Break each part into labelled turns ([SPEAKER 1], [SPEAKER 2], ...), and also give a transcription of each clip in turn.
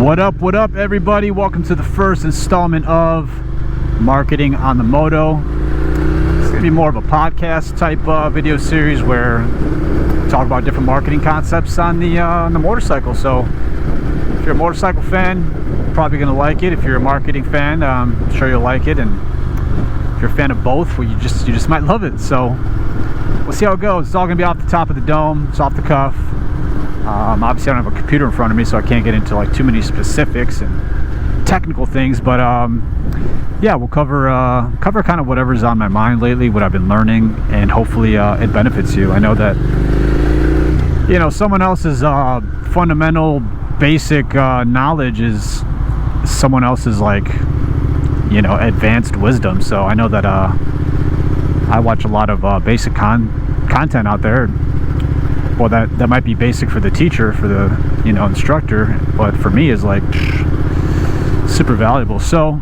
[SPEAKER 1] What up, everybody? Welcome to the first installment of Marketing on the Moto. It's going to be more of a podcast type video series where I talk about different marketing concepts on the motorcycle. So if you're a motorcycle fan, you're probably going to like it. If you're a marketing fan, I'm sure you'll like it. And if you're a fan of both, well, you just might love it. So we'll see how it goes. It's all going to be off the top of the dome. It's off the cuff. Obviously I don't have a computer in front of me, so I can't get into like too many specifics and technical things, but yeah, we'll cover kind of whatever's on my mind lately, what I've been learning, and hopefully it benefits you. I know that, you know, someone else's fundamental basic knowledge is someone else's, like, you know, advanced wisdom. So I know that I watch a lot of basic content out there. Well, that might be basic for the teacher, for the, you know, instructor, but for me is like super valuable. So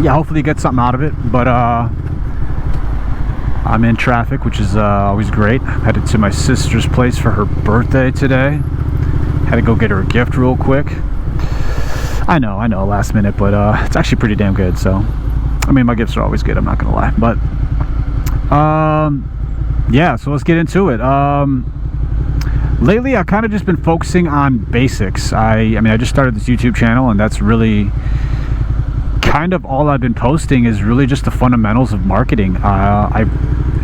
[SPEAKER 1] yeah, hopefully you get something out of it. But I'm in traffic, which is always great. I'm headed to my sister's place for her birthday today. Had to go get her a gift real quick. I know, last minute, but it's actually pretty damn good. So I mean, my gifts are always good, I'm not gonna lie. But yeah, so let's get into it. Lately, I've kind of just been focusing on basics. I mean, I just started this YouTube channel, and that's really kind of all I've been posting is really just the fundamentals of marketing. I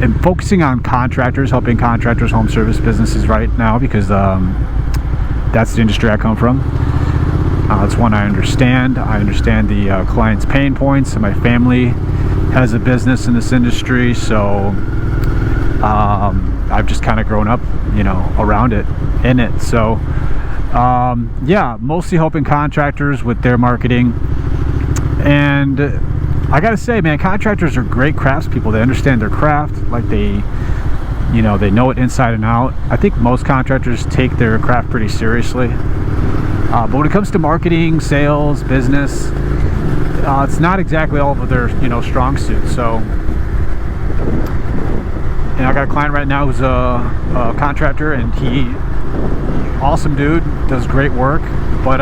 [SPEAKER 1] am focusing on contractors, helping contractors, home service businesses right now, because that's the industry I come from. It's one I understand. I understand the client's pain points, and my family has a business in this industry, so I've just kind of grown up, you know, around it, in it. So yeah, mostly helping contractors with their marketing. And I gotta say, man, contractors are great craftspeople. They understand their craft, like they know it inside and out. I think most contractors take their craft pretty seriously, but when it comes to marketing, sales, business, it's not exactly all of their, you know, strong suit. So, and I got a client right now who's a contractor, and awesome dude, does great work, but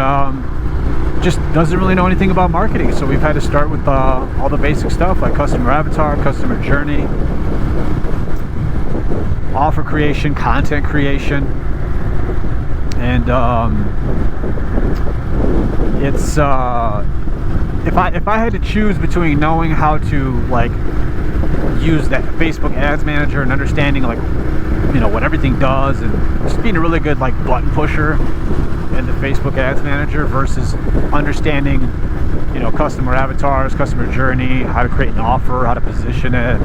[SPEAKER 1] just doesn't really know anything about marketing. So we've had to start with all the basic stuff, like customer avatar, customer journey, offer creation, content creation, and it's if I had to choose between knowing how to, like, use that Facebook ads manager and understanding, like, you know, what everything does, and just being a really good, like, button pusher in the Facebook ads manager versus understanding, you know, customer avatars, customer journey, how to create an offer, how to position it,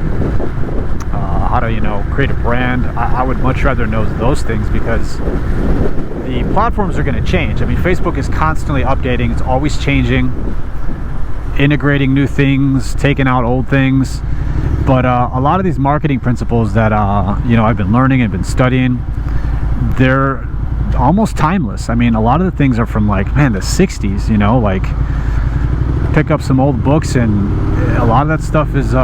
[SPEAKER 1] how to, you know, create a brand. I would much rather know those things, because the platforms are going to change. I mean, Facebook is constantly updating. It's always changing, integrating new things, taking out old things. But a lot of these marketing principles that you know, I've been learning and been studying, they're almost timeless. I mean, a lot of the things are from, like, man, the 60s, you know, like, pick up some old books, and a lot of that stuff is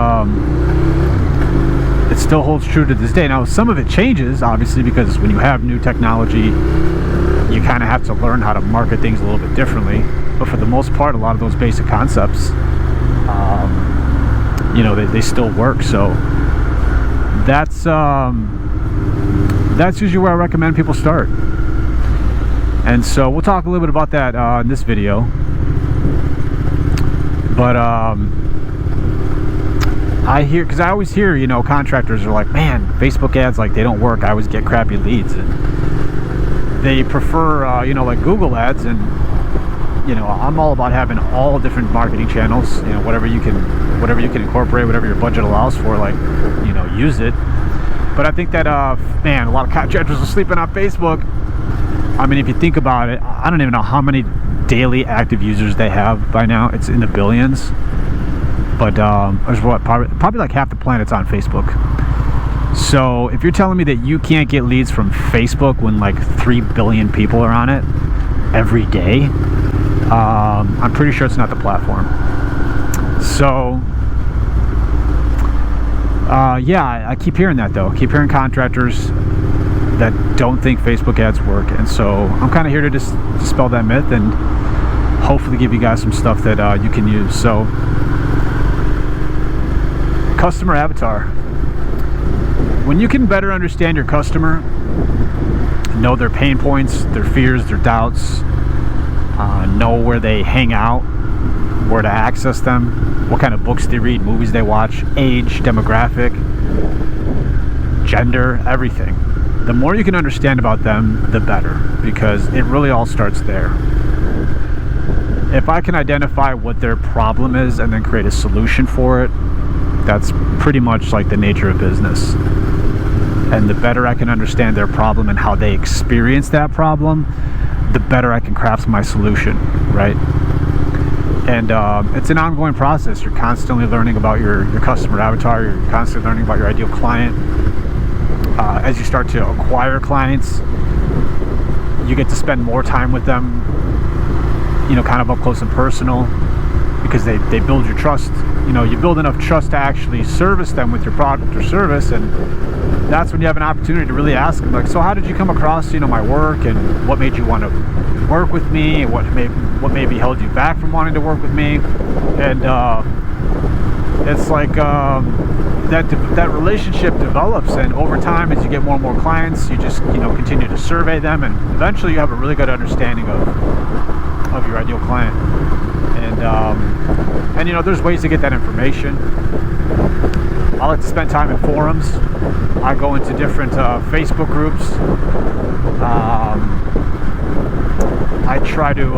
[SPEAKER 1] it still holds true to this day. Now, some of it changes, obviously, because when you have new technology, you kind of have to learn how to market things a little bit differently. But for the most part, a lot of those basic concepts, you know, they still work. So that's usually where I recommend people start. And so we'll talk a little bit about that in this video. But because I always hear, you know, contractors are like, man, Facebook ads, like, they don't work. I always get crappy leads, and they prefer, you know, like Google ads. And, you know, I'm all about having all different marketing channels, you know, whatever you can incorporate, whatever your budget allows for, like, you know, use it. But I think that, man, a lot of contractors are sleeping on Facebook. I mean, if you think about it, I don't even know how many daily active users they have by now. It's in the billions. But there's what, probably like half the planet's on Facebook. So if you're telling me that you can't get leads from Facebook when like 3 billion people are on it every day, I'm pretty sure it's not the platform. So yeah, I keep hearing that, though. I keep hearing contractors that don't think Facebook ads work, and so I'm kind of here to dispel that myth. And hopefully give you guys some stuff that you can use. So, customer avatar. When you can better understand your customer, know their pain points, their fears, their doubts, know where they hang out, where to access them, what kind of books they read, movies they watch, age, demographic, gender, everything. The more you can understand about them, the better, because it really all starts there. If I can identify what their problem is and then create a solution for it, that's pretty much like the nature of business. And the better I can understand their problem and how they experience that problem, the better I can craft my solution, right? And it's an ongoing process. You're constantly learning about your customer avatar. You're constantly learning about your ideal client. As you start to acquire clients, you get to spend more time with them, you know, kind of up close and personal, because they build your trust. You know, you build enough trust to actually service them with your product or service, and that's when you have an opportunity to really ask them, like, so how did you come across, you know, my work, and what made you want to work with me, what maybe held you back from wanting to work with me? And it's like that relationship develops, and over time, as you get more and more clients, you just, you know, continue to survey them, and eventually you have a really good understanding of your ideal client. And you know, there's ways to get that information. I like to spend time in forums. I go into different Facebook groups. I try to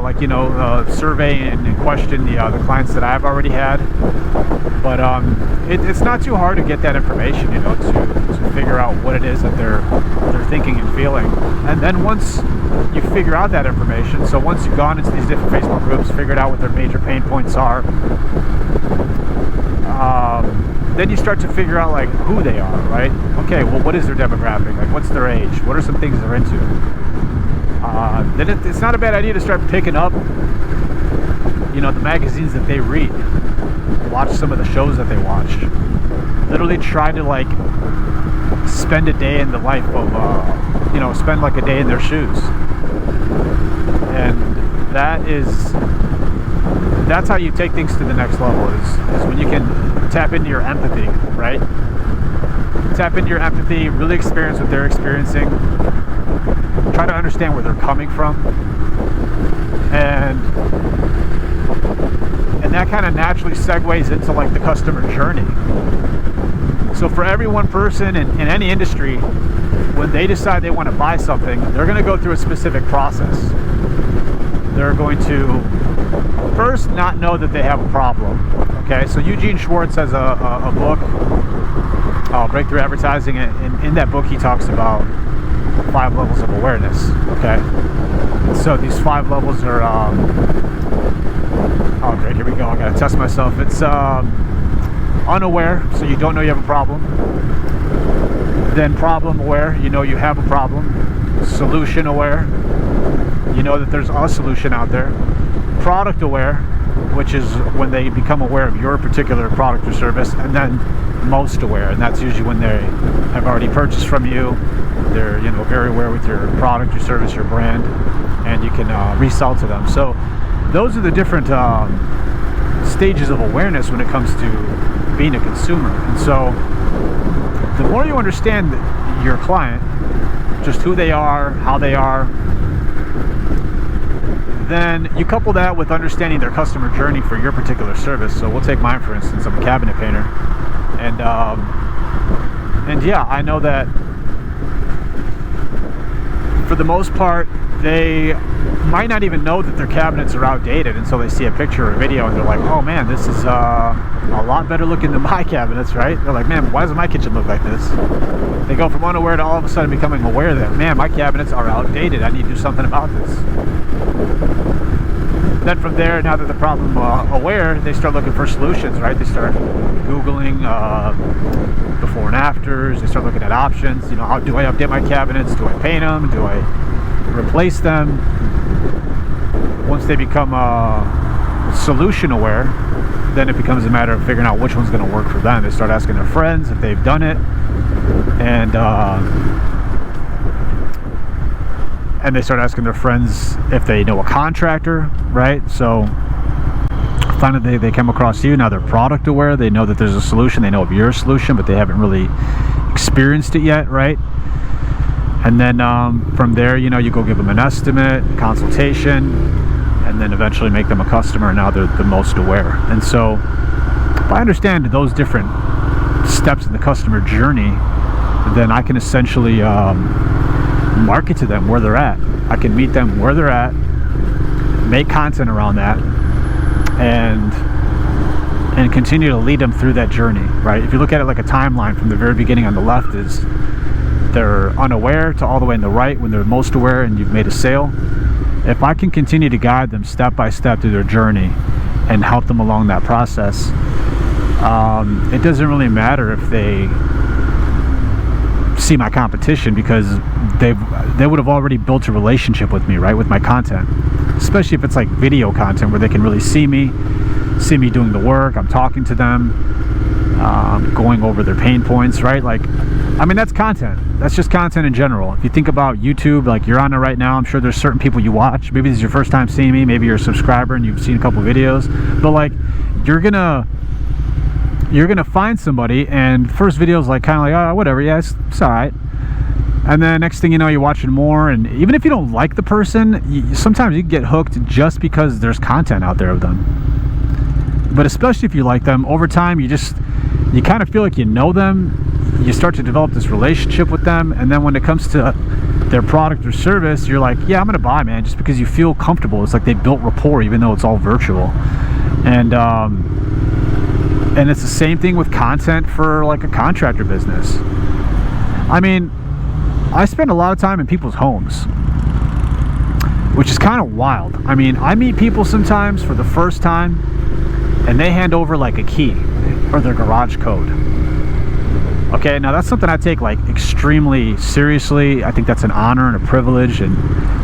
[SPEAKER 1] like, you know, survey and question the clients that I've already had. But it's not too hard to get that information, you know, to figure out what it is that they're thinking and feeling. And then once you figure out that information, so once you've gone into these different Facebook groups, figured out what their major pain points are, then you start to figure out, like, who they are, right? Okay, well, what is their demographic? Like, what's their age? What are some things they're into? Then it's not a bad idea to start picking up, you know, the magazines that they read, watch some of the shows that they watch, literally try to, like, spend a day in the life of, you know, spend like a day in their shoes. And that's how you take things to the next level, is when you can tap into your empathy, right? Tap into your empathy, really experience what they're experiencing, try to understand where they're coming from, and that kind of naturally segues into, like, the customer journey. So for every one person in any industry, when they decide they want to buy something, they're going to go through a specific process. They're going to first not know that they have a problem. Okay, so Eugene Schwartz has a book, Breakthrough Advertising, and in that book he talks about 5 levels of awareness. Okay, so these 5 levels are, oh great, here we go, I gotta test myself. It's unaware, so you don't know you have a problem. Then problem aware, you know you have a problem. Solution aware, you know that there's a solution out there. Product aware, which is when they become aware of your particular product or service. And then most aware, and that's usually when they have already purchased from you. They're, you know, very aware with your product, your service, your brand, and you can resell to them. So those are the different stages of awareness when it comes to being a consumer. And so the more you understand your client, just who they are, how they are, then you couple that with understanding their customer journey for your particular service. So we'll take mine, for instance. I'm a cabinet painter, and yeah, I know that for the most part, they might not even know that their cabinets are outdated until they see a picture or a video, and they're like, oh man, this is a lot better looking than my cabinets, right? They're like, man, why doesn't my kitchen look like this? They go from unaware to all of a sudden becoming aware that, man, my cabinets are outdated, I need to do something about this. Then from there, now that the problem aware, they start looking for solutions, right? They start Googling before and afters. They start looking at options. You know, how do I update my cabinets? Do I paint them? Do I replace them? Once they become solution aware, then it becomes a matter of figuring out which one's going to work for them. They start asking their friends if they've done it, and and they start asking their friends if they know a contractor, right? So finally they come across you. Now they're product aware, they know that there's a solution, they know of your solution, but they haven't really experienced it yet, right? And then from there, you know, you go give them an estimate, consultation, and then eventually make them a customer. And now they're the most aware. And so if I understand those different steps in the customer journey, then I can essentially market to them where they're at. I can meet them where they're at, make content around that, and continue to lead them through that journey, right? If you look at it like a timeline, from the very beginning on the left is they're unaware to all the way on the right when they're most aware and you've made a sale. If I can continue to guide them step by step through their journey and help them along that process, it doesn't really matter if they see my competition, because they would have already built a relationship with me, right, with my content. Especially if it's like video content where they can really see me doing the work. I'm talking to them, going over their pain points, right? Like, I mean, that's content. That's just content in general. If you think about YouTube, like you're on it right now, I'm sure there's certain people you watch. Maybe this is your first time seeing me. Maybe you're a subscriber and you've seen a couple videos. But like, you're gonna find somebody, and first video is like kind of like, oh, whatever, yeah, it's all right. And then next thing you know, you're watching more, and even if you don't like the person, sometimes you get hooked just because there's content out there of them. But especially if you like them, over time you kind of feel like you know them. You start to develop this relationship with them, and then when it comes to their product or service, you're like, yeah, I'm gonna buy, man, just because you feel comfortable. It's like they built rapport, even though it's all virtual. And it's the same thing with content for like a contractor business. I mean, I spend a lot of time in people's homes, which is kind of wild. I mean, I meet people sometimes for the first time, and they hand over like a key or their garage code. Okay, now that's something I take like extremely seriously. I think that's an honor and a privilege, and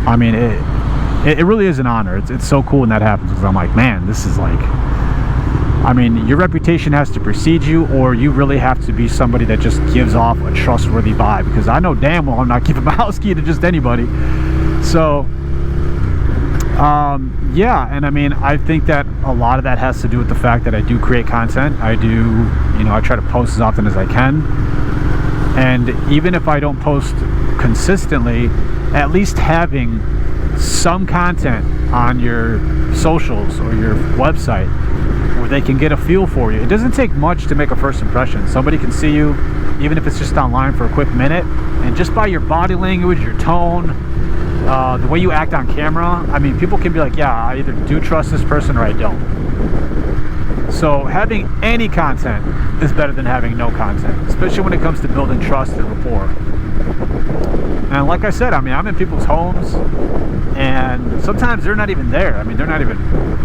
[SPEAKER 1] I mean, it really is an honor. It's so cool when that happens, because I'm like, man, this is like, I mean, your reputation has to precede you, or you really have to be somebody that just gives off a trustworthy vibe, because I know damn well I'm not giving my house key to just anybody. So yeah, and I mean, I think that a lot of that has to do with the fact that I do create content. I try to post as often as I can, and even if I don't post consistently, at least having some content on your socials or your website where they can get a feel for you. It doesn't take much to make a first impression. Somebody can see you, even if it's just online for a quick minute, and just by your body language, your tone, the way you act on camera, I mean, people can be like, yeah, I either do trust this person or I don't. So having any content is better than having no content, especially when it comes to building trust and rapport. And like I said, I mean, I'm in people's homes, and sometimes they're not even there. I mean, they're not even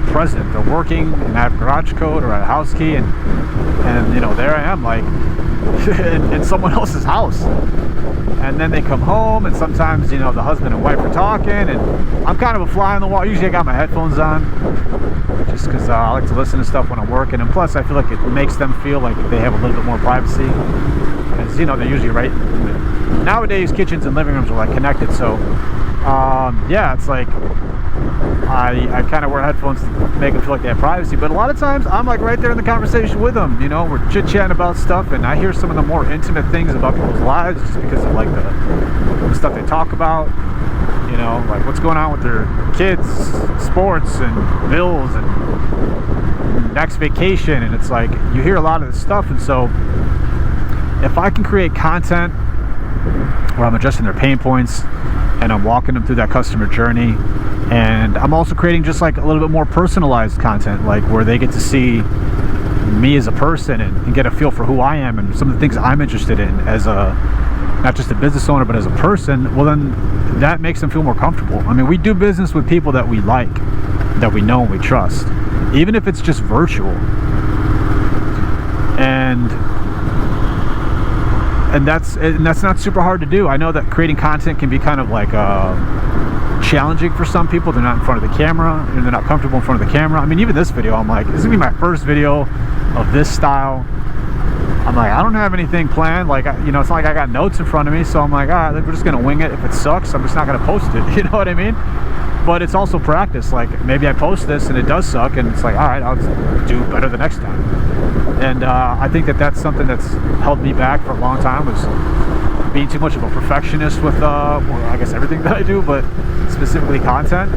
[SPEAKER 1] present. They're working, and I have garage code or a house key, and you know, there I am, like in someone else's house. And then they come home, and sometimes, you know, the husband and wife are talking, and I'm kind of a fly on the wall. Usually I got my headphones on, just because I like to listen to stuff when I'm working, and plus I feel like it makes them feel like they have a little bit more privacy, because, you know, they're usually right. Nowadays, kitchens and living rooms are like connected, so yeah, it's like I kind of wear headphones to make them feel like they have privacy, but a lot of times I'm like right there in the conversation with them. You know, we're chit-chatting about stuff, and I hear some of the more intimate things about people's lives just because of like the stuff they talk about, you know, like what's going on with their kids, sports and bills and next vacation, and it's like you hear a lot of this stuff. And so if I can create content where I'm addressing their pain points and I'm walking them through that customer journey, and I'm also creating just like a little bit more personalized content, like where they get to see me as a person and get a feel for who I am and some of the things I'm interested in as a, not just a business owner, but as a person, well, then that makes them feel more comfortable. I mean, we do business with people that we like, that we know and we trust, even if it's just virtual. And that's not super hard to do. I know that creating content can be kind of like challenging for some people. They're not in front of the camera, and they're not comfortable in front of the camera. I mean, even this video, I'm like, this is gonna be my first video of this style. I'm like, I don't have anything planned. Like, you know, it's not like I got notes in front of me. So I'm like, all right, we're just gonna wing it. If it sucks, I'm just not gonna post it. You know what I mean? But it's also practice. Like, maybe I post this and it does suck, and it's like, all right, I'll do better the next time. And I think that that's something that's held me back for a long time, was being too much of a perfectionist with, well, I guess everything that I do, but specifically content.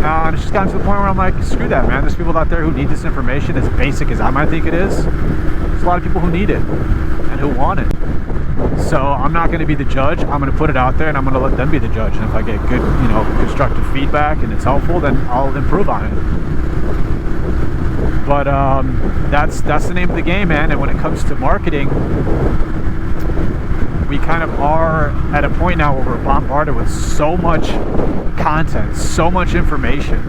[SPEAKER 1] And it's just gotten to the point where I'm like, screw that, man. There's people out there who need this information as basic as I might think it is. There's a lot of people who need it and who want it. So I'm not going to be the judge. I'm going to put it out there and I'm going to let them be the judge. And if I get good, you know, constructive feedback and it's helpful, then I'll improve on it. But that's the name of the game, man. And when it comes to marketing, we kind of are at a point now where we're bombarded with so much content, so much information,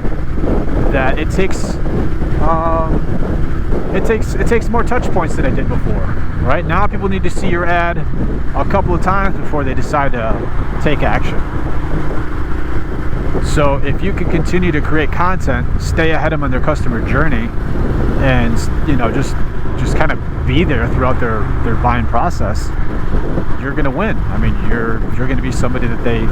[SPEAKER 1] that it takes more touch points than it did before. Right now, people need to see your ad a couple of times before they decide to take action. So if you can continue to create content, stay ahead of them on their customer journey, and you know, just kind of be there throughout their buying process, you're going to win. I mean, you're going to be somebody that they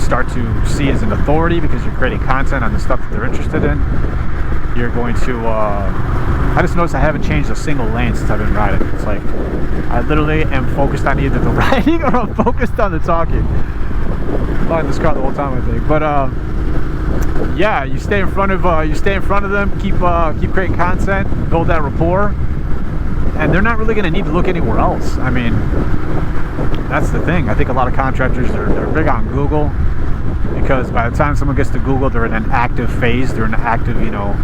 [SPEAKER 1] start to see as an authority because you're creating content on the stuff that they're interested in. You're going to I just noticed I haven't changed a single lane since I've been riding. It's like I literally am focused on either the riding or I'm focused on the talking. I'm flying this car the whole time, I think. But yeah, you stay in front of them, keep creating content, build that rapport, and they're not really going to need to look anywhere else. I mean, that's the thing. I think a lot of contractors they're big on Google, because by the time someone gets to Google, they're in an active phase. They're in an active, you know,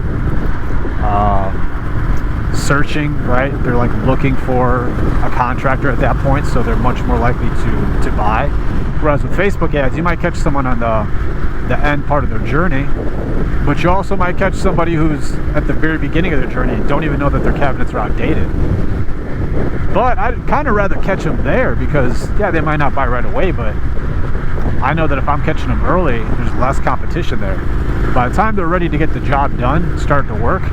[SPEAKER 1] searching, right? They're like looking for a contractor at that point, so they're much more likely to buy. Whereas with Facebook ads, you might catch someone on the end part of their journey, but you also might catch somebody who's at the very beginning of their journey and don't even know that their cabinets are outdated. But I'd kind of rather catch them there, because yeah, they might not buy right away, but I know that if I'm catching them early, there's less competition there. By the time they're ready to get the job done, start to work,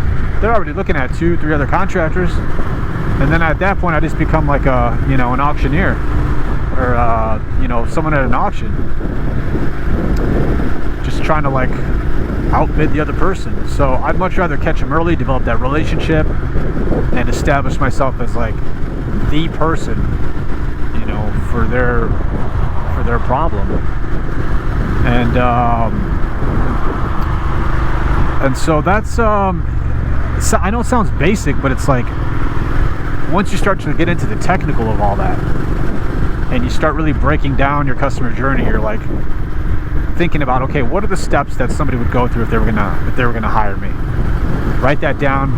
[SPEAKER 1] they're already looking at 2-3 other contractors, and then at that point I just become like a, you know, an auctioneer, or you know, someone at an auction, just trying to like outbid the other person. So I'd much rather catch them early, develop that relationship, and establish myself as like the person, you know, for their problem. And so that's so I know it sounds basic, but it's like once you start to get into the technical of all that, and you start really breaking down your customer journey, you're like thinking about, okay, what are the steps that somebody would go through if they were gonna hire me? Write that down,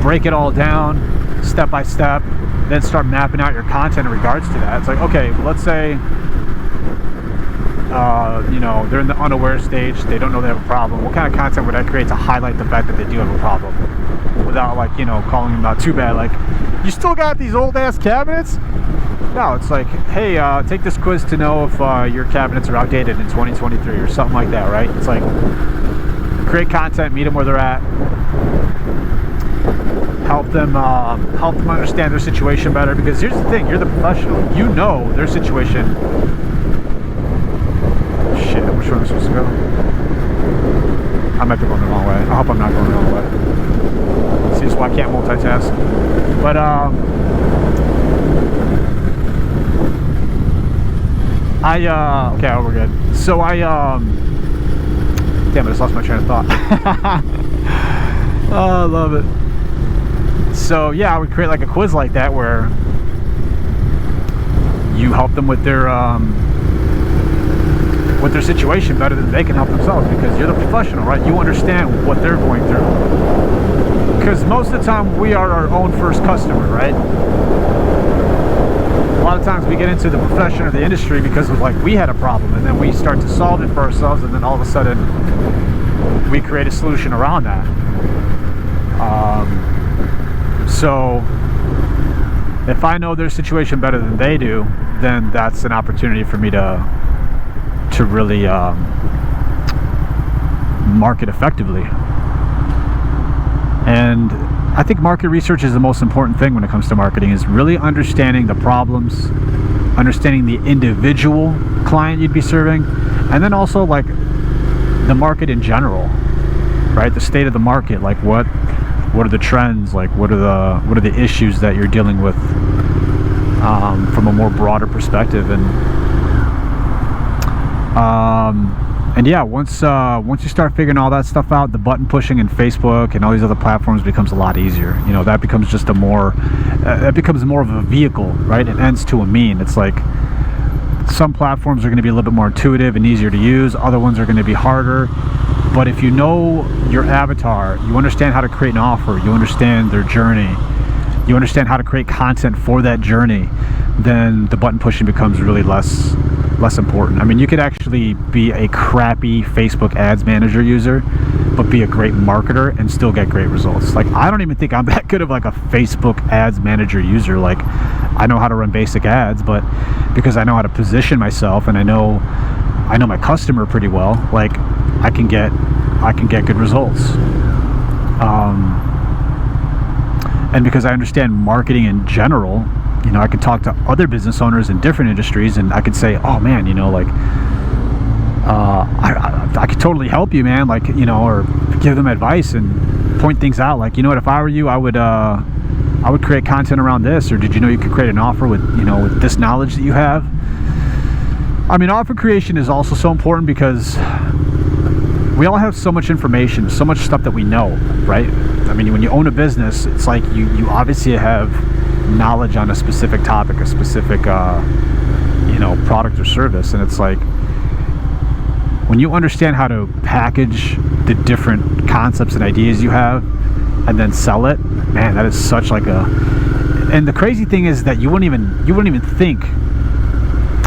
[SPEAKER 1] break it all down step by step, then start mapping out your content in regards to that. It's like, okay, well, let's say you know, they're in the unaware stage, they don't know they have a problem. What kind of content would I create to highlight the fact that they do have a problem, without like, you know, calling them out too bad, like, you still got these old ass cabinets? No, it's like, hey, take this quiz to know if your cabinets are outdated in 2023 or something like that, right? It's like, create content, meet them where they're at, help them understand their situation better. Because here's the thing, you're the professional, you know their situation. Shit, which way am I supposed to go? I might be going the wrong way. I hope I'm not going the wrong way. See, that's why I can't multitask. But okay, we're good. So damn, I just lost my train of thought. Oh, I love it. So yeah, I would create like a quiz like that where you help them with their situation better than they can help themselves, because you're the professional, right? You understand what they're going through. Because most of the time we are our own first customer, right? A lot of times we get into the profession or the industry because of like we had a problem, and then we start to solve it for ourselves, and then all of a sudden we create a solution around that. So if I know their situation better than they do, then that's an opportunity for me to really market effectively. And I think market research is the most important thing when it comes to marketing, is really understanding the problems, understanding the individual client you'd be serving, and then also like the market in general, right? The state of the market, like what are the trends, like what are the issues that you're dealing with from a more broader perspective. And yeah, once you start figuring all that stuff out, the button pushing in Facebook and all these other platforms becomes a lot easier. You know, that becomes just that becomes more of a vehicle, right? It ends to a mean. It's like some platforms are going to be a little bit more intuitive and easier to use. Other ones are going to be harder. But if you know your avatar, you understand how to create an offer, you understand their journey, you understand how to create content for that journey, then the button pushing becomes really less important. I mean, you could actually be a crappy Facebook ads manager user, but be a great marketer and still get great results. Like, I don't even think I'm that good of like a Facebook ads manager user. Like, I know how to run basic ads, but because I know how to position myself and I know my customer pretty well, like I can get good results. And because I understand marketing in general, you know, I could talk to other business owners in different industries and I could say, oh man, you know, like I could totally help you, man, like, you know, or give them advice and point things out, like, you know what, if I were you, I would create content around this, or did you know you could create an offer with, you know, with this knowledge that you have. I mean, offer creation is also so important because we all have so much information, so much stuff that we know, right? I mean, when you own a business, it's like you obviously have knowledge on a specific topic, a specific you know, product or service, and it's like when you understand how to package the different concepts and ideas you have and then sell it, man, that is such like a. And the crazy thing is that you wouldn't even think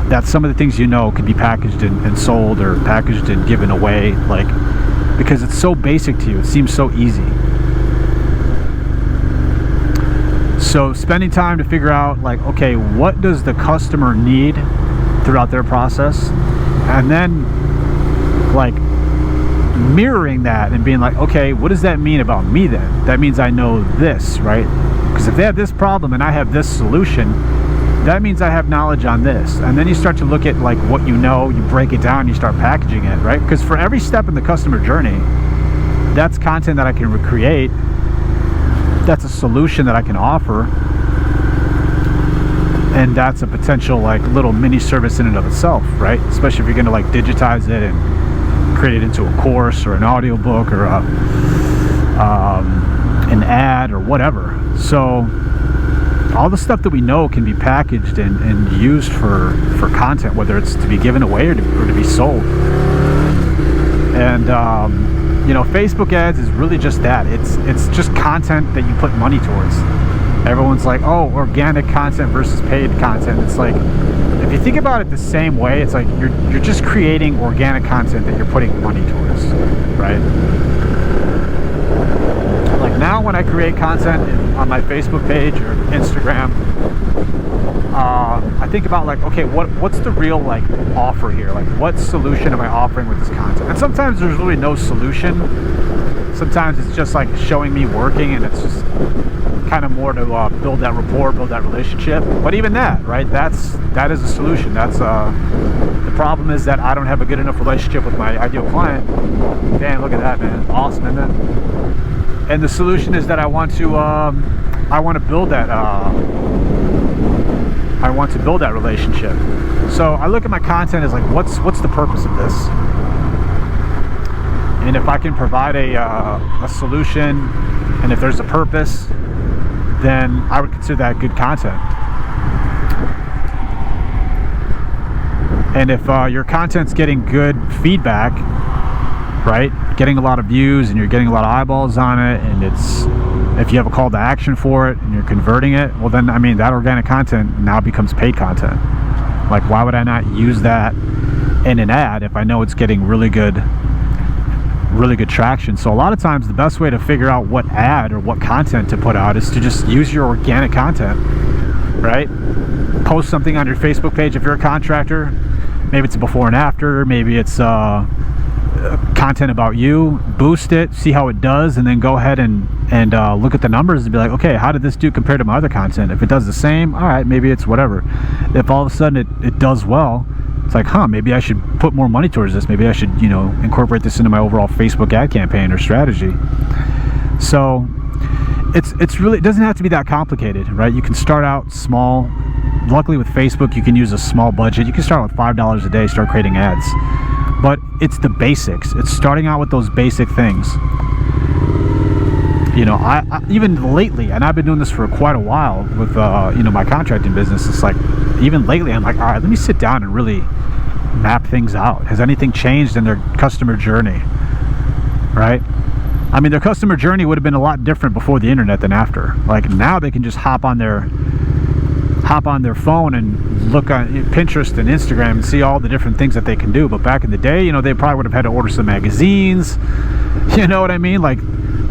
[SPEAKER 1] that some of the things you know could be packaged and sold, or packaged and given away, like, because it's so basic to you, it seems so easy. So spending time to figure out, like, okay, what does the customer need throughout their process, and then like mirroring that and being like, okay, what does that mean about me then? That means I know this, right? Because if they have this problem and I have this solution, that means I have knowledge on this. And then you start to look at like what you know, you break it down, you start packaging it, right? Because for every step in the customer journey, that's content that I can recreate, that's a solution that I can offer, and that's a potential like little mini service in and of itself, right? Especially if you're going to like digitize it and create it into a course or an audiobook or an ad or whatever. So all the stuff that we know can be packaged and used for content, whether it's to be given away or to be sold. And you know, Facebook ads is really just that. It's just content that you put money towards. Everyone's like, oh, organic content versus paid content. It's like, if you think about it the same way, it's like you're just creating organic content that you're putting money towards, right? Like now when I create content on my Facebook page or Instagram, I think about like, okay, what's the real like offer here? Like, what solution am I offering with this content? And sometimes there's really no solution. Sometimes it's just like showing me working, and it's just kind of more to build that rapport, build that relationship. But even that, right? That is a solution. That's the problem is that I don't have a good enough relationship with my ideal client. Damn, look at that, man! Awesome, isn't it? And the solution is that I want to build that. I want to build that relationship. So I look at my content as like, what's the purpose of this? And if I can provide a solution, and if there's a purpose, then I would consider that good content. And if your content's getting good feedback, right, getting a lot of views and you're getting a lot of eyeballs on it, and if you have a call to action for it and you're converting it, well then, I mean, that organic content now becomes paid content. Like, why would I not use that in an ad if I know it's getting really good traction? So a lot of times the best way to figure out what ad or what content to put out is to just use your organic content, right? Post something on your Facebook page if you're a contractor. Maybe it's a before and after, maybe it's content about you. Boost it, see how it does, and then go ahead and and look at the numbers and be like, okay, how did this do compared to my other content? If it does the same, all right, maybe it's whatever. If all of a sudden it does well, it's like, huh, maybe I should put more money towards this. Maybe I should, you know, incorporate this into my overall Facebook ad campaign or strategy. So it's really, it doesn't have to be that complicated, right? You can start out small. Luckily with Facebook, you can use a small budget. You can start with $5 a day, start creating ads. But it's the basics. It's starting out with those basic things. You know, I even lately, and I've been doing this for quite a while with you know, my contracting business. It's like, even lately, I'm like, all right, let me sit down and really map things out. Has anything changed in their customer journey, right? I mean, their customer journey would have been a lot different before the internet than after. Like, now they can just hop on their phone and look on Pinterest and Instagram and see all the different things that they can do. But back in the day, you know, they probably would have had to order some magazines, you know what I mean? Like,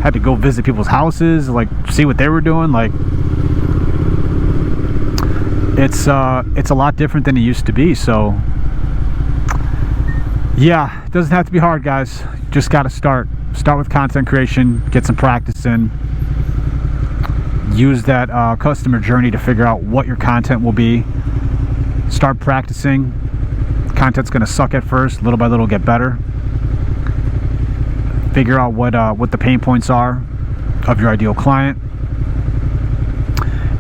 [SPEAKER 1] had to go visit people's houses, like, see what they were doing. Like, it's a lot different than it used to be. So yeah, it doesn't have to be hard, guys. Just got to start with content creation, get some practice in, use that customer journey to figure out what your content will be. Start practicing. Content's going to suck at first, little by little get better. Figure out what the pain points are of your ideal client,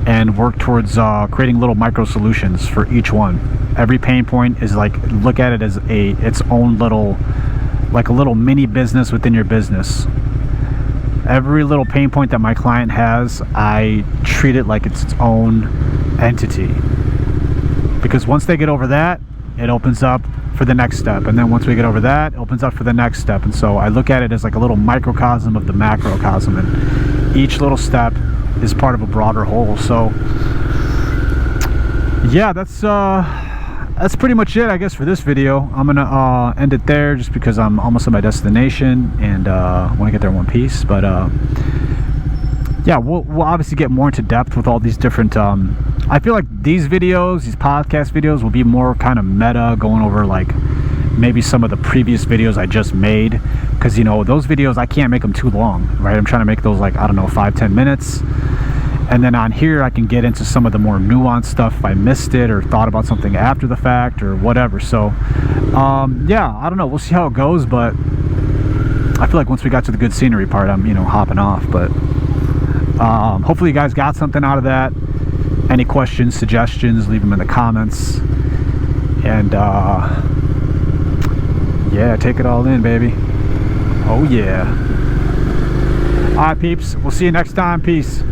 [SPEAKER 1] and work towards creating little micro solutions for each one. Every pain point is like, look at it as its own little, like a little mini business within your business. Every little pain point that my client has, I treat it like it's its own entity, because once they get over that, it opens up for the next step, and then once we get over that, it opens up for the next step. And so I look at it as like a little microcosm of the macrocosm, and each little step is part of a broader whole. So yeah, that's pretty much it, I guess, for this video. I'm gonna end it there just because I'm almost at my destination and want to get there in one piece. But yeah, we'll obviously get more into depth with all these different I feel like these videos, these podcast videos, will be more kind of meta, going over like maybe some of the previous videos I just made, because, you know, those videos, I can't make them too long, right? I'm trying to make those like, I don't know, 5-10 minutes. And then on here, I can get into some of the more nuanced stuff if I missed it or thought about something after the fact or whatever. So yeah, I don't know, we'll see how it goes. But I feel like once we got to the good scenery part, I'm, you know, hopping off. But hopefully you guys got something out of that. Any questions, suggestions, leave them in the comments. And yeah, take it all in, baby. Oh yeah. All right, peeps, we'll see you next time. Peace.